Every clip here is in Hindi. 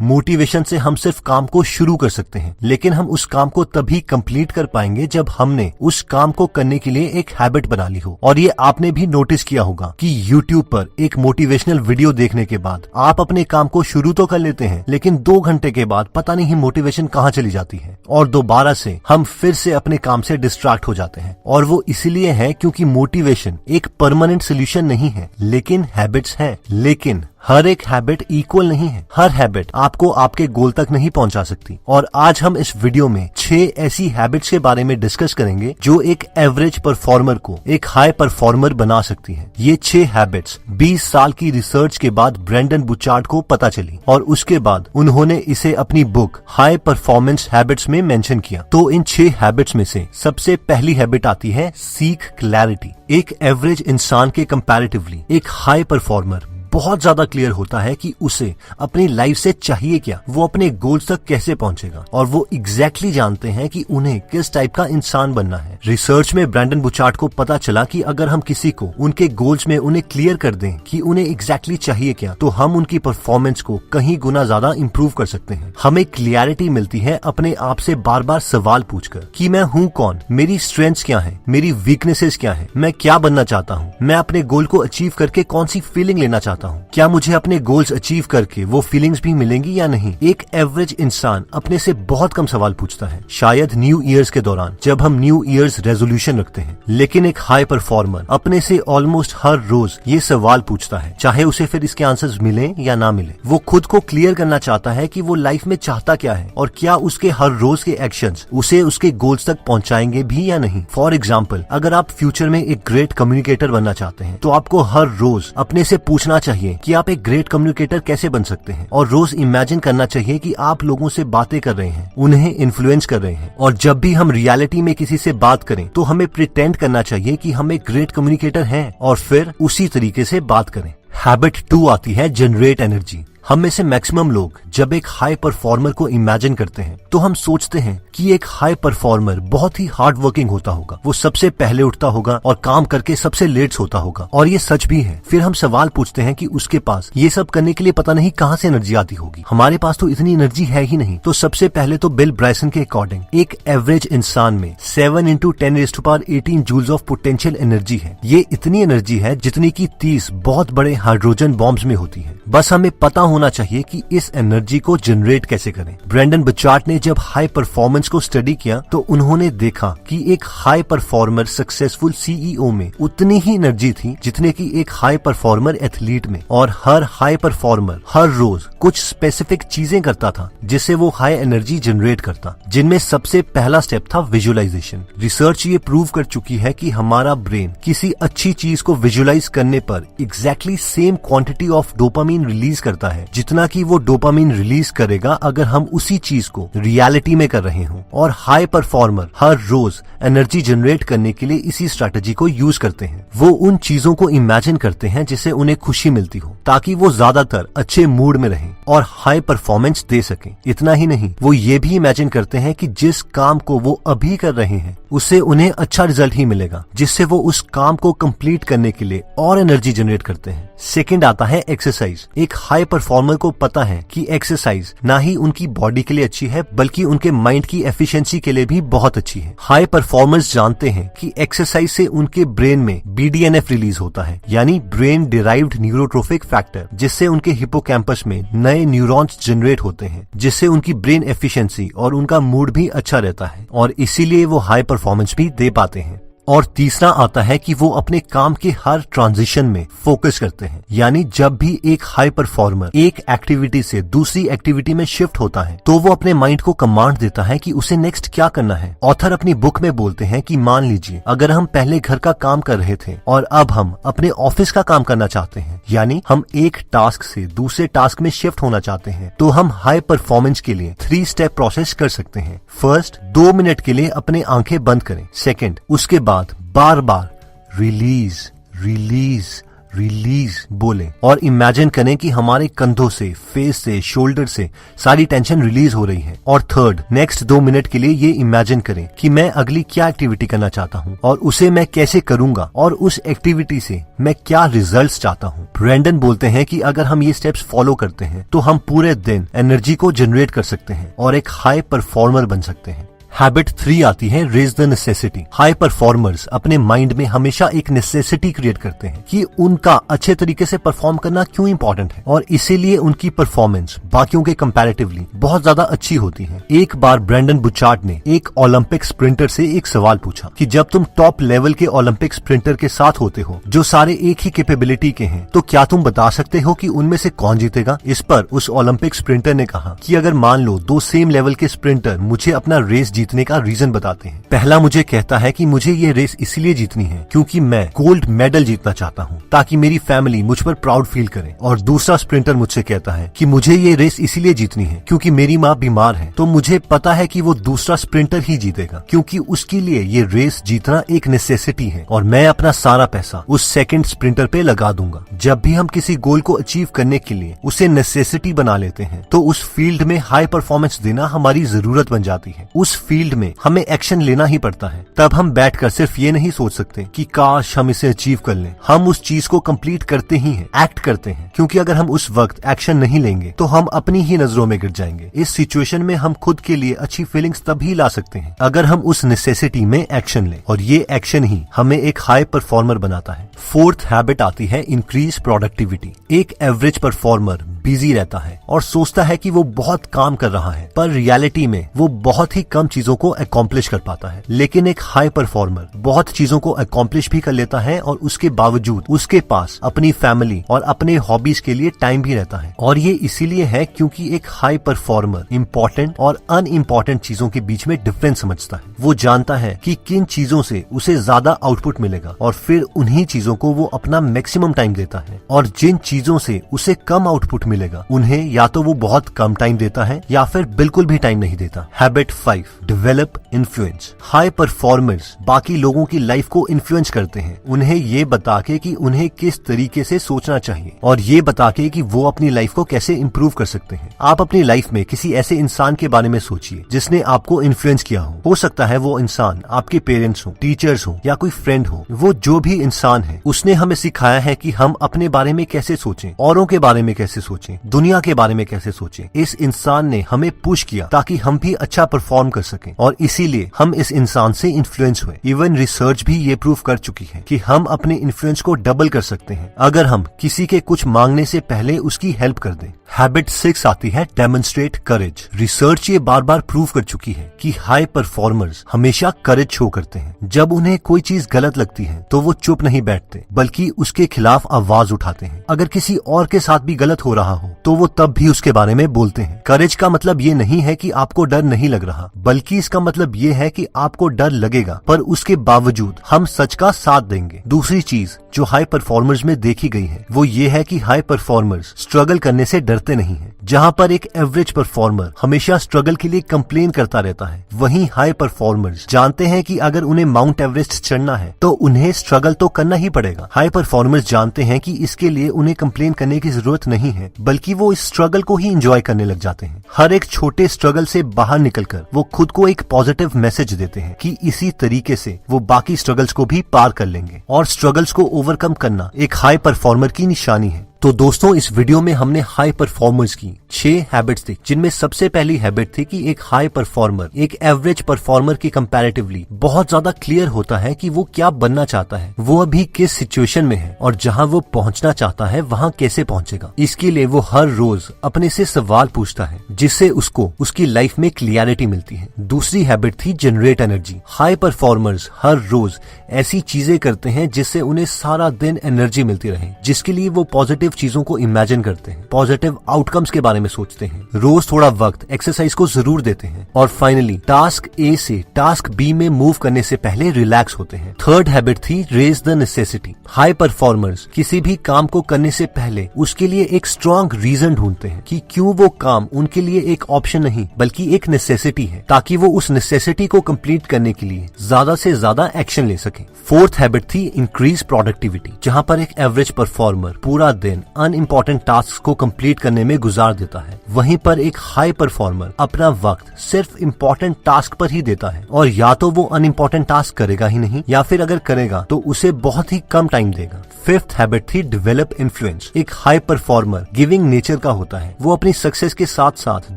मोटिवेशन से हम सिर्फ काम को शुरू कर सकते हैं, लेकिन हम उस काम को तभी कंप्लीट कर पाएंगे जब हमने उस काम को करने के लिए एक हैबिट बना ली हो। और ये आपने भी नोटिस किया होगा कि YouTube पर एक मोटिवेशनल वीडियो देखने के बाद आप अपने काम को शुरू तो कर लेते हैं, लेकिन 2 घंटे के बाद पता नहीं मोटिवेशन कहाँ चली जाती है और दोबारा से हम फिर से अपने काम से डिस्ट्रैक्ट हो जाते हैं। और वो इसलिए है क्योंकि मोटिवेशन एक परमानेंट सोल्यूशन नहीं है, लेकिन हैबिट्स है। लेकिन हर एक हैबिट इक्वल नहीं है। हर हैबिट आपको आपके गोल तक नहीं पहुंचा सकती। और आज हम इस वीडियो में 6 ऐसी हैबिट्स के बारे में डिस्कस करेंगे जो एक एवरेज परफॉर्मर को एक हाई परफॉर्मर बना सकती हैं। ये 6 हैबिट्स 20 साल की रिसर्च के बाद ब्रेंडन बुचार्ड को पता चली और उसके बाद उन्होंने इसे अपनी बुक हाई परफॉर्मेंस हैबिट्स में मेंशन किया। तो इन 6 हैबिट्स में से सबसे पहली हैबिट आती है सीक क्लैरिटी। एक एवरेज इंसान के कंपैरेटिवली एक हाई परफॉर्मर बहुत ज्यादा क्लियर होता है कि उसे अपनी लाइफ से चाहिए क्या, वो अपने गोल्स तक कैसे पहुंचेगा और वो एग्जैक्टली जानते हैं कि उन्हें किस टाइप का इंसान बनना है। रिसर्च में ब्रेंडन बुचार्ड को पता चला कि अगर हम किसी को उनके गोल्स में उन्हें क्लियर कर दें कि उन्हें एग्जैक्टली चाहिए क्या, तो हम उनकी परफॉर्मेंस को कहीं गुना ज्यादा इम्प्रूव कर सकते हैं। हमें क्लियरिटी मिलती है अपने आप से बार बार सवाल पूछकर कि मैं हूँ कौन, मेरी स्ट्रेंथ्स क्या है, मेरी वीकनेसेस क्या है, मैं क्या बनना चाहता हूँ, मैं अपने गोल को अचीव करके कौन सी फीलिंग लेना चाहता हूँ, क्या मुझे अपने गोल्स अचीव करके वो फीलिंग्स भी मिलेंगी या नहीं। एक एवरेज इंसान अपने से बहुत कम सवाल पूछता है, शायद न्यू ईयर्स के दौरान जब हम न्यू ईयर्स रेजोल्यूशन रखते हैं। लेकिन एक हाई परफॉर्मर अपने से ऑलमोस्ट हर रोज ये सवाल पूछता है, चाहे उसे फिर इसके आंसर्स मिले या ना मिले। वो खुद को क्लियर करना चाहता है कि वो लाइफ में चाहता क्या है और क्या उसके हर रोज के एक्शंस उसे उसके गोल्स तक पहुंचाएंगे भी या नहीं। फॉर एग्जाम्पल, अगर आप फ्यूचर में एक ग्रेट कम्युनिकेटर बनना चाहते हैं तो आपको हर रोज अपने से पूछना चाहिए कि आप एक ग्रेट कम्युनिकेटर कैसे बन सकते हैं और रोज इमेजिन करना चाहिए कि आप लोगों से बातें कर रहे हैं, उन्हें इन्फ्लुएंस कर रहे हैं। और जब भी हम रियलिटी में किसी से बात करें तो हमें प्रिटेंड करना चाहिए कि हम एक ग्रेट कम्युनिकेटर हैं और फिर उसी तरीके से बात करें। हैबिट 2 आती है जनरेट एनर्जी। हम में से मैक्सिमम लोग जब एक हाई परफॉर्मर को इमेजिन करते हैं तो हम सोचते हैं कि एक हाई परफॉर्मर बहुत ही हार्ड वर्किंग होता होगा, वो सबसे पहले उठता होगा और काम करके सबसे लेट सोता होगा। और ये सच भी है। फिर हम सवाल पूछते हैं कि उसके पास ये सब करने के लिए पता नहीं कहाँ से एनर्जी आती होगी, हमारे पास तो इतनी एनर्जी है ही नहीं। तो सबसे पहले तो बिल ब्रायसन के अकॉर्डिंग एक एवरेज इंसान में 7 × 10⁻18 जूल्स ऑफ पोटेंशियल एनर्जी है। ये इतनी एनर्जी है जितनी की 30 बहुत बड़े हाइड्रोजन बॉम्ब्स में होती है। बस हमें पता होना चाहिए कि इस एनर्जी को जनरेट कैसे करें। ब्रेंडन बुचार्ड ने जब हाई परफॉर्मेंस को स्टडी किया तो उन्होंने देखा कि एक हाई परफॉर्मर सक्सेसफुल सीईओ में उतनी ही एनर्जी थी जितने की एक हाई परफॉर्मर एथलीट में। और हर हाई परफॉर्मर हर रोज कुछ स्पेसिफिक चीजें करता था जिससे वो हाई एनर्जी जनरेट करता, जिनमें सबसे पहला स्टेप था विजुअलाइजेशन। रिसर्च ये प्रूव कर चुकी है कि हमारा ब्रेन किसी अच्छी चीज को विजुअलाइज करने पर exactly same quantity of dopamine release करता है जितना कि वो डोपामिन रिलीज करेगा अगर हम उसी चीज को रियलिटी में कर रहे हों। और हाई परफॉर्मर हर रोज एनर्जी जनरेट करने के लिए इसी स्ट्रैटेजी को यूज करते हैं। वो उन चीजों को इमेजिन करते हैं जिससे उन्हें खुशी मिलती हो, ताकि वो ज्यादातर अच्छे मूड में रहें और हाई परफॉर्मेंस दे सकें। इतना ही नहीं, वो ये भी इमेजिन करते हैं कि जिस काम को वो अभी कर रहे हैं उससे उन्हें अच्छा रिजल्ट ही मिलेगा, जिससे वो उस काम को कंप्लीट करने के लिए और एनर्जी जनरेट करते हैं। सेकंड आता है एक्सरसाइज। एक हाई परफॉर्मर को पता है कि एक्सरसाइज ना ही उनकी बॉडी के लिए अच्छी है बल्कि उनके माइंड की एफिशिएंसी के लिए भी बहुत अच्छी है। हाई परफॉर्मर्स जानते हैं कि एक्सरसाइज से उनके ब्रेन में BDNF रिलीज होता है, यानी ब्रेन डिराइव्ड न्यूरोट्रोफिक फैक्टर, जिससे उनके हिपोकैम्पस में नए न्यूरॉन्स जनरेट होते हैं, जिससे उनकी ब्रेन एफिशिएंसी और उनका मूड भी अच्छा रहता है और इसीलिए वो हाई परफॉर्मेंस भी दे पाते हैं। और तीसरा आता है कि वो अपने काम के हर ट्रांजिशन में फोकस करते हैं, यानी जब भी एक हाई परफॉर्मर एक एक्टिविटी से दूसरी एक्टिविटी में शिफ्ट होता है तो वो अपने माइंड को कमांड देता है कि उसे नेक्स्ट क्या करना है। ऑथर अपनी बुक में बोलते हैं कि मान लीजिए अगर हम पहले घर का काम कर रहे थे और अब हम अपने ऑफिस का काम करना चाहते हैं, यानी हम एक टास्क से दूसरे टास्क में शिफ्ट होना चाहते हैं, तो हम हाई परफॉर्मेंस के लिए 3 स्टेप प्रोसेस कर सकते हैं। फर्स्ट, 2 मिनट के लिए अपने आंखें बंद करें। सेकंड, उसके बाद बार बार रिलीज रिलीज रिलीज बोले और इमेजिन करें कि हमारे कंधों से, फेस से, शोल्डर से सारी टेंशन रिलीज हो रही है। और थर्ड, नेक्स्ट 2 मिनट के लिए ये इमेजिन करें कि मैं अगली क्या एक्टिविटी करना चाहता हूँ और उसे मैं कैसे करूंगा और उस एक्टिविटी से मैं क्या रिजल्ट्स चाहता हूँ। ब्रैंडन बोलते हैं कि अगर हम ये स्टेप्स फॉलो करते हैं तो हम पूरे दिन एनर्जी को जनरेट कर सकते हैं और एक हाई परफॉर्मर बन सकते हैं। हैबिट 3 आती है raise the necessity. High performers अपने माइंड में हमेशा एक नेसेसिटी क्रिएट करते हैं कि उनका अच्छे तरीके से परफॉर्म करना क्यों इंपॉर्टेंट है और इसीलिए उनकी परफॉर्मेंस बाकियों के कंपैरेटिवली बहुत ज्यादा अच्छी होती है। एक बार ब्रैंडन बुचार्ड ने एक ओलंपिक स्प्रिंटर से एक सवाल पूछा कि जब तुम टॉप लेवल के ओलंपिक स्प्रिंटर के साथ होते हो जो सारे एक ही कैपेबिलिटी के हैं, तो क्या तुम बता सकते हो कि उनमें से कौन जीतेगा? इस पर उस ओलंपिक स्प्रिंटर ने कहा कि अगर मान लो 2 सेम लेवल के स्प्रिंटर मुझे अपना रेस जीतने का रीजन बताते हैं, पहला मुझे कहता है कि मुझे ये रेस इसलिए जीतनी है क्योंकि मैं गोल्ड मेडल जीतना चाहता हूँ ताकि मेरी फैमिली मुझ पर प्राउड फील करे, और दूसरा स्प्रिंटर मुझसे कहता है कि मुझे ये रेस इसलिए जीतनी है क्योंकि मेरी माँ बीमार है, तो मुझे पता है कि वो दूसरा स्प्रिंटर ही जीतेगा क्योंकि उसके लिए ये रेस जीतना एक नेसेसिटी है और मैं अपना सारा पैसा उस सेकंड स्प्रिंटर पे लगा दूंगा। जब भी हम किसी गोल को अचीव करने के लिए उसे नेसेसिटी बना लेते हैं तो उस फील्ड में हाई परफॉर्मेंस देना हमारी जरूरत बन जाती है। उस फील्ड में हमें एक्शन लेना ही पड़ता है। तब हम बैठकर सिर्फ ये नहीं सोच सकते कि काश हम इसे अचीव कर लें, हम उस चीज को कंप्लीट करते ही हैं, एक्ट करते हैं, क्योंकि अगर हम उस वक्त एक्शन नहीं लेंगे तो हम अपनी ही नजरों में गिर जाएंगे। इस सिचुएशन में हम खुद के लिए अच्छी फीलिंग्स तभी ला सकते हैं अगर हम उस नेसेसिटी में एक्शन लें, और ये एक्शन ही हमें एक हाई परफॉर्मर बनाता है। फोर्थ हैबिट आती है इंक्रीज प्रोडक्टिविटी। एक एवरेज परफॉर्मर बिजी रहता है और सोचता है कि वो बहुत काम कर रहा है, पर रियलिटी में वो बहुत ही कम चीजों को अकॉम्प्लिश कर पाता है। लेकिन एक हाई परफॉर्मर बहुत चीजों को अकॉम्प्लिश भी कर लेता है और उसके बावजूद उसके पास अपनी फैमिली और अपने हॉबीज के लिए टाइम भी रहता है। और ये इसीलिए है क्योंकि एक हाई परफॉर्मर इंपॉर्टेंट और अनइम्पॉर्टेंट चीजों के बीच में डिफरेंस समझता है। वो जानता है कि किन चीजों से उसे ज्यादा आउटपुट मिलेगा और फिर उन्हीं चीजों को वो अपना मैक्सिमम टाइम देता है, और जिन चीजों से उसे कम आउटपुट मिलेगा उन्हें या तो वो बहुत कम टाइम देता है या फिर बिल्कुल भी टाइम नहीं देता। Habit 5 develop influence. High performers बाकी लोगों की लाइफ को इन्फ्लुएंस करते हैं, उन्हें ये बता के कि उन्हें किस तरीके से सोचना चाहिए और ये बता के कि वो अपनी लाइफ को कैसे इम्प्रूव कर सकते हैं। आप अपनी लाइफ में किसी ऐसे इंसान के बारे में सोचिए जिसने आपको इन्फ्लुएंस किया हो सकता है वो इंसान आपके पेरेंट्स हो, टीचर्स हो या कोई फ्रेंड हो। वो जो भी इंसान है उसने हमें सिखाया है कि हम अपने बारे में कैसे सोचें, औरों के बारे में कैसे सोचें, दुनिया के बारे में कैसे सोचें। इस इंसान ने हमें पुश किया ताकि हम भी अच्छा परफॉर्म कर सकें और इसीलिए हम इस इंसान से इन्फ्लुएंस हुए। इवन रिसर्च भी ये प्रूव कर चुकी है कि हम अपने इन्फ्लुएंस को डबल कर सकते हैं अगर हम किसी के कुछ मांगने से पहले उसकी हेल्प कर दें। हैबिट 6 आती है डेमोन्स्ट्रेट करेज। रिसर्च ये बार बार प्रूव कर चुकी है कि हाई परफॉर्मर्स हमेशा करेज शो करते हैं। जब उन्हें कोई चीज गलत लगती है तो वो चुप नहीं बैठते बल्कि उसके खिलाफ आवाज उठाते हैं। अगर किसी और के साथ भी गलत हो रहा हो तो वो तब भी उसके बारे में बोलते हैं। करेज का मतलब ये नहीं है कि आपको डर नहीं लग रहा, बल्कि इसका मतलब ये है कि आपको डर लगेगा पर उसके बावजूद हम सच का साथ देंगे। दूसरी चीज जो हाई परफॉर्मर्स में देखी गई है वो ये है कि हाई परफॉर्मर्स स्ट्रगल करने से डरते नहीं हैं। जहां पर एक एवरेज परफॉर्मर हमेशा स्ट्रगल के लिए कंप्लेन करता रहता है, वहीं हाई परफॉर्मर्स जानते हैं कि अगर उन्हें माउंट एवरेस्ट चढ़ना है तो उन्हें स्ट्रगल तो करना ही पड़ेगा। हाई परफॉर्मर्स जानते हैं कि इसके लिए उन्हें कंप्लेन करने की जरूरत नहीं है, बल्कि वो इस स्ट्रगल को ही एंजॉय करने लग जाते हैं। हर एक छोटे स्ट्रगल से बाहर निकलकर वो खुद को एक पॉजिटिव मैसेज देते हैं कि इसी तरीके से वो बाकी स्ट्रगल्स को भी पार कर लेंगे, और स्ट्रगल्स को ओवरकम करना एक हाई परफॉर्मर की निशानी है। तो दोस्तों, इस वीडियो में हमने हाई परफॉर्मर्स की 6 हैबिट्स थी, जिनमें सबसे पहली हैबिट थी कि एक हाई परफॉर्मर एक एवरेज परफॉर्मर की कंपैरेटिवली बहुत ज्यादा क्लियर होता है कि वो क्या बनना चाहता है, वो अभी किस सिचुएशन में है और जहां वो पहुंचना चाहता है वहां कैसे पहुंचेगा। इसके लिए वो हर रोज अपने से सवाल पूछता है जिससे उसको उसकी लाइफ में क्लियरिटी मिलती है। दूसरी हैबिट थी जनरेट एनर्जी। हाई परफॉर्मर्स हर रोज ऐसी चीजें करते हैं जिससे उन्हें सारा दिन एनर्जी मिलती रहे, जिसके लिए वो पॉजिटिव चीजों को इमेजिन करते हैं, पॉजिटिव आउटकम्स के बारे में सोचते हैं, रोज थोड़ा वक्त एक्सरसाइज को जरूर देते हैं और फाइनली टास्क ए से टास्क बी में मूव करने से पहले रिलैक्स होते हैं। थर्ड हैबिट थी raise the necessity. High performers किसी भी काम को करने से पहले उसके लिए एक स्ट्रॉन्ग रीजन ढूंढते हैं कि क्यों वो काम उनके लिए एक ऑप्शन नहीं बल्कि एक नेसेसिटी है, ताकि वो उस नेसेसिटी को कंप्लीट करने के लिए ज्यादा से ज्यादा एक्शन ले सके। फोर्थ हैबिट थी इंक्रीज प्रोडक्टिविटी, जहां पर एक एवरेज परफॉर्मर पूरा दिन अनइम्पोर्टेंट टास्क को कंप्लीट करने में गुजार देता है, वहीं पर एक हाई परफॉर्मर अपना वक्त सिर्फ इम्पोर्टेंट टास्क पर ही देता है और या तो वो अनइम्पोर्टेंट टास्क करेगा ही नहीं या फिर अगर करेगा तो उसे बहुत ही कम टाइम देगा। फिफ्थ हैबिट थी डेवलप इन्फ्लुएंस। एक हाई परफॉर्मर गिविंग नेचर का होता है, वो अपनी सक्सेस के साथ साथ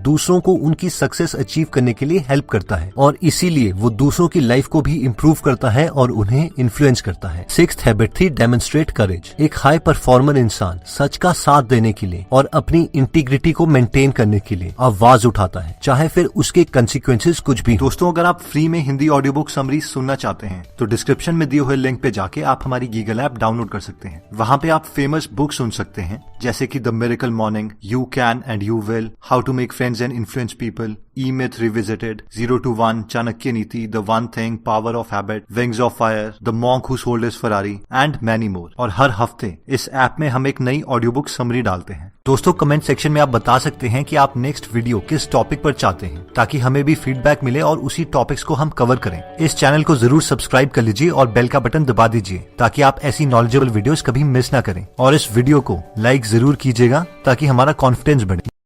दूसरों को उनकी सक्सेस अचीव करने के लिए हेल्प करता है और इसीलिए वो दूसरों की लाइफ को भी इम्प्रूव करता है और उन्हें इन्फ्लुएंस करता है। सिक्स्थ हैबिट थी डेमोन्स्ट्रेट करेज। एक हाई परफॉर्मर इंसान सच का साथ देने के लिए और अपनी इंटीग्रिटी को मेंटेन करने के लिए आवाज उठाता है, चाहे फिर उसके कंसिक्वेंसेस कुछ भी। दोस्तों, अगर आप फ्री में हिंदी ऑडियो बुक समरी सुनना चाहते हैं तो डिस्क्रिप्शन में दिए हुए लिंक पे जाके आप हमारी गीगल ऐप डाउनलोड कर सकते हैं। वहाँ पे आप फेमस बुक सुन सकते हैं जैसे कि the miracle morning, you can and you will, how to make friends and influence people, E-Myth Revisited, 0 to 1, Chanakya Niti, The One Thing, Power of Habit, Wings of Fire, The Monk Who Sold His Ferrari and many more। और हर हफ्ते इस ऐप में हम एक नई ऑडियो बुक समरी डालते हैं। दोस्तों, कमेंट सेक्शन में आप बता सकते हैं कि आप नेक्स्ट वीडियो किस टॉपिक पर चाहते हैं, ताकि हमें भी फीडबैक मिले और उसी टॉपिक्स को हम कवर करें। इस चैनल को जरूर सब्सक्राइब कर लीजिए और बेल का बटन दबा दीजिए ताकि आप ऐसी नॉलेजेबल वीडियोस कभी मिस ना करें और इस वीडियो को लाइक जरूर कीजिएगा ताकि हमारा कॉन्फिडेंस बढ़े।